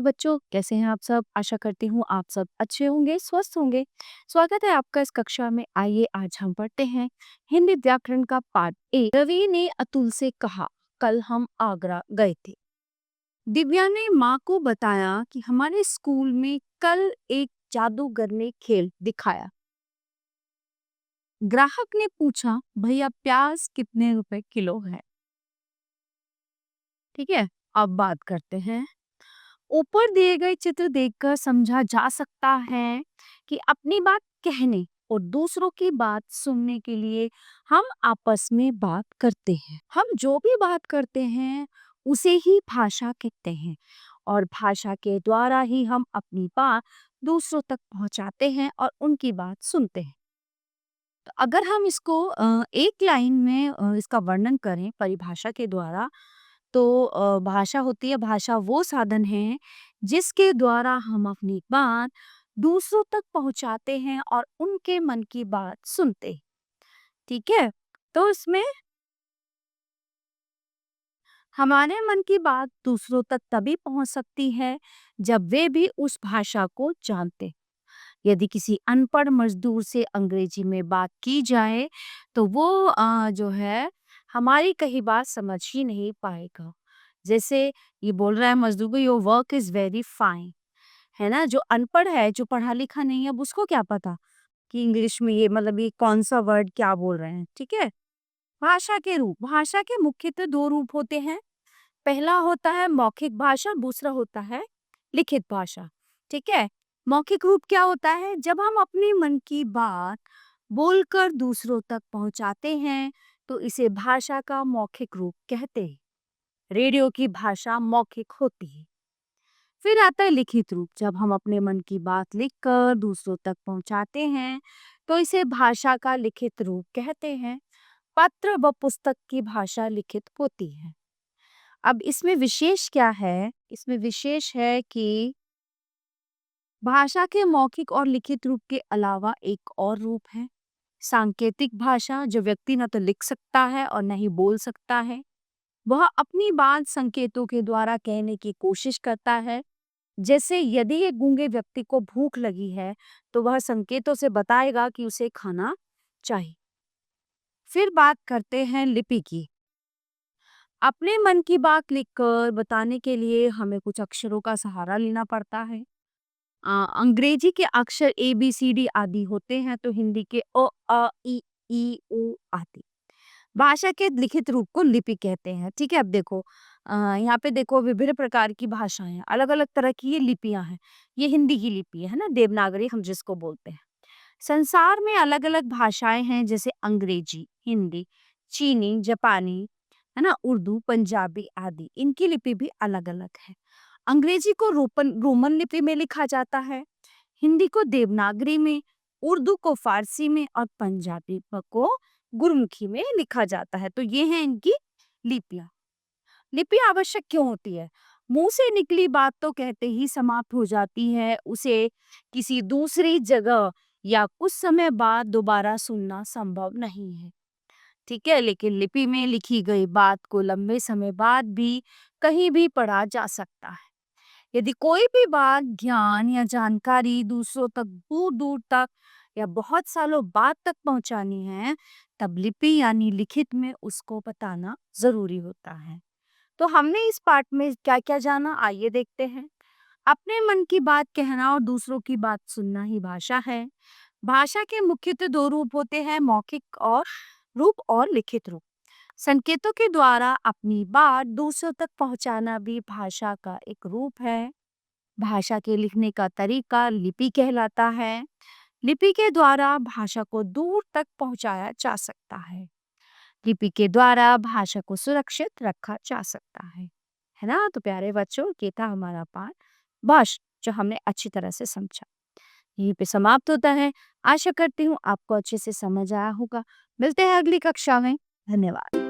बच्चों, कैसे हैं आप सब? आशा करती हूँ आप सब अच्छे होंगे, स्वस्थ होंगे। स्वागत है आपका इस कक्षा में। आइए आज हम पढ़ते हैं हिंदी व्याकरण का पाठ 1। रवि ने अतुल से कहा, कल हम आगरा गए थे। दिव्या ने माँ को बताया कि हमारे स्कूल में कल एक जादूगर ने खेल दिखाया। ग्राहक ने पूछा, भैया प्याज कितने रुपए किलो है? ठीक है, अब बात करते हैं। ऊपर दिए गए चित्र देखकर समझा जा सकता है कि अपनी बात कहने और दूसरों की बात सुनने के लिए हम आपस में बात करते हैं। हम जो भी बात करते हैं उसे ही भाषा कहते हैं और भाषा के द्वारा ही हम अपनी बात दूसरों तक पहुंचाते हैं और उनकी बात सुनते हैं। तो अगर हम इसको एक लाइन में इसका वर्णन करें परिभाषा के द्वारा, तो भाषा होती है, भाषा वो साधन है जिसके द्वारा हम अपनी बात दूसरों तक पहुंचाते हैं और उनके मन की बात सुनते हैं। ठीक है, तो इसमें हमारे मन की बात दूसरों तक तभी पहुंच सकती है जब वे भी उस भाषा को जानते। यदि किसी अनपढ़ मजदूर से अंग्रेजी में बात की जाए तो वो जो है हमारी कही बात समझ ही नहीं पाएगा। जैसे ये बोल रहा है मजदूर को, your work is very fine, है ना। जो अनपढ़ है, जो पढ़ा लिखा नहीं है, अब उसको क्या पता कि इंग्लिश में ये मतलब ये कौन सा वर्ड क्या बोल रहे हैं। ठीक है। भाषा के रूप, भाषा के मुख्यतः दो रूप होते हैं। पहला होता है मौखिक भाषा, दूसरा होता है लिखित भाषा। ठीक है। मौखिक रूप क्या होता है? जब हम अपने मन की बात बोलकर दूसरों तक पहुंचाते हैं तो इसे भाषा का मौखिक रूप कहते हैं। रेडियो की भाषा मौखिक होती है। फिर आता है लिखित रूप। जब हम अपने मन की बात लिखकर दूसरों तक पहुंचाते हैं तो इसे भाषा का लिखित रूप कहते हैं। पत्र व पुस्तक की भाषा लिखित होती है। अब इसमें विशेष क्या है? इसमें विशेष है कि भाषा के मौखिक और लिखित रूप के अलावा एक और रूप है सांकेतिक भाषा, जो व्यक्ति न तो लिख सकता है और न ही बोल सकता है। वह अपनी बात संकेतों के द्वारा कहने की कोशिश करता है। जैसे यदि एक गूंगे व्यक्ति को भूख लगी है तो वह संकेतों से बताएगा कि उसे खाना चाहिए। फिर बात करते हैं लिपि की। अपने मन की बात लिखकर बताने के लिए हमें कुछ अक्षरों का सहारा लेना पड़ता है। अंग्रेजी के अक्षर ए बी सी डी आदि होते हैं तो हिंदी के अ आ इ ई उ आदि। भाषा के लिखित रूप को लिपि कहते हैं। ठीक है। अब देखो यहाँ पे देखो विभिन्न प्रकार की भाषाएं हैं, अलग अलग तरह की ये लिपियां हैं। ये हिंदी की लिपि है ना, देवनागरी हम जिसको बोलते हैं। संसार में अलग अलग भाषाएं हैं, जैसे अंग्रेजी, हिंदी, चीनी, जापानी, है ना, उर्दू, पंजाबी आदि। इनकी लिपि भी अलग अलग है। अंग्रेजी को रोमन लिपि में लिखा जाता है, हिंदी को देवनागरी में, उर्दू को फारसी में और पंजाबी को गुरमुखी में लिखा जाता है। तो ये हैं इनकी लिपियां। लिपि आवश्यक क्यों होती है? मुंह से निकली बात तो कहते ही समाप्त हो जाती है, उसे किसी दूसरी जगह या कुछ समय बाद दोबारा सुनना संभव नहीं है। ठीक है। लेकिन लिपि में लिखी गई बात को लंबे समय बाद भी कहीं भी पढ़ा जा सकता है। यदि कोई भी बात, ज्ञान या जानकारी दूसरों तक दूर दूर तक या बहुत सालों बाद तक पहुंचानी है, तब लिपि यानी लिखित में उसको बताना जरूरी होता है। तो हमने इस पाठ में क्या क्या जाना, आइए देखते हैं। अपने मन की बात कहना और दूसरों की बात सुनना ही भाषा है। भाषा के मुख्यतः दो रूप होते हैं, मौखिक और रूप और लिखित रूप। संकेतों के द्वारा अपनी बात दूसरों तक पहुंचाना भी भाषा का एक रूप है। भाषा के लिखने का तरीका लिपि कहलाता है। लिपि के द्वारा भाषा को दूर तक पहुंचाया जा सकता है। लिपि के द्वारा भाषा को सुरक्षित रखा जा सकता है ना। तो प्यारे बच्चों, ये था हमारा पाठ भाषा, जो हमने अच्छी तरह से समझा। यहीं पे समाप्त होता है। आशा करती हूँ आपको अच्छे से समझ आया होगा। मिलते हैं अगली कक्षा में। धन्यवाद।